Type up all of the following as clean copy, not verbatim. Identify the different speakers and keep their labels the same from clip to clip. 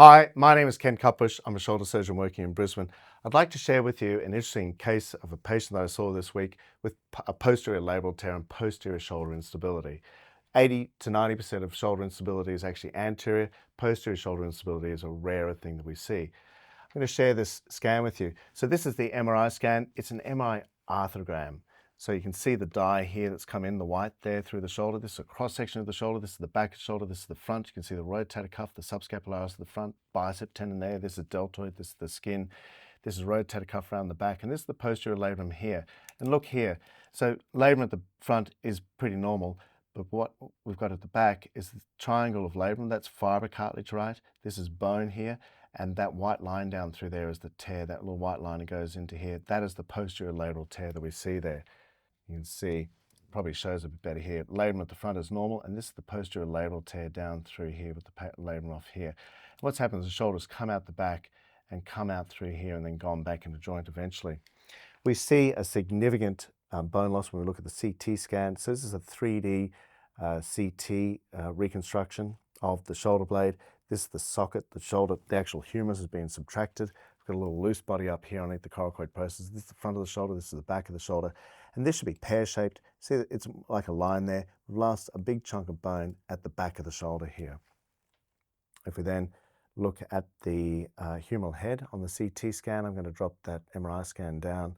Speaker 1: Hi, my name is Ken Cutbush. I'm a shoulder surgeon working in Brisbane. I'd like to share with you an interesting case of a patient that I saw this week with a posterior labral tear and posterior shoulder instability. 80 to 90% of shoulder instability is actually anterior. Posterior shoulder instability is a rarer thing that we see. I'm going to share this scan with you. So this is the MRI scan. It's an MRI arthrogram. So you can see the dye here that's come in, the white there through the shoulder. This is a cross-section of the shoulder. This is the back of the shoulder. This is the front. You can see the rotator cuff, the subscapularis at the front, bicep tendon there. This is deltoid. This is the skin. This is rotator cuff around the back. And this is the posterior labrum here. And look here. So labrum at the front is pretty normal. But what we've got at the back is the triangle of labrum. That's fiber cartilage, right? This is bone here. And that white line down through there is the tear. That little white line that goes into here. That is the posterior labral tear that we see there. You can see, probably shows a bit better here. Labrum at the front is normal, and this is the posterior labral tear down through here with the labrum off here. What's happened is the shoulders come out the back and come out through here and then gone back into joint eventually. We see a significant bone loss when we look at the CT scan. So this is a 3D CT reconstruction of the shoulder blade. This is the socket, the shoulder, the actual humerus has been subtracted. We've got a little loose body up here underneath the coracoid process. This is the front of the shoulder, this is the back of the shoulder. And this should be pear-shaped. See, it's like a line there. We've lost a big chunk of bone at the back of the shoulder here. If we then look at the humeral head on the CT scan, I'm going to drop that MRI scan down.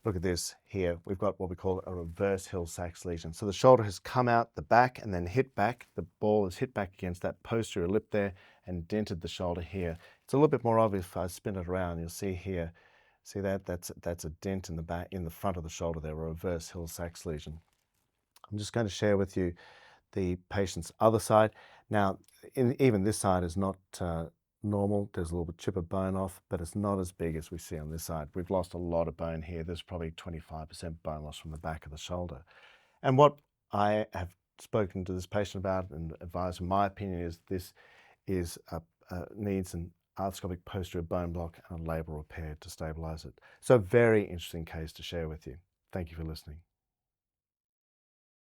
Speaker 1: Look at this here. We've got what we call a reverse Hill-Sachs lesion. So the shoulder has come out the back and then hit back. The ball has hit back against that posterior lip there and dented the shoulder here. It's a little bit more obvious if I spin it around. You'll see here. See that? That's a dent in the back, in the front of the shoulder there, a reverse Hill-Sachs lesion. I'm just going to share with you the patient's other side. Now, even this side is not normal. There's a little bit chip of bone off, but it's not as big as we see on this side. We've lost a lot of bone here. There's probably 25% bone loss from the back of the shoulder. And what I have spoken to this patient about and advised, in my opinion, is this needs an arthroscopic posterior bone block and a labral repair to stabilize it. So a very interesting case to share with you. Thank you for listening.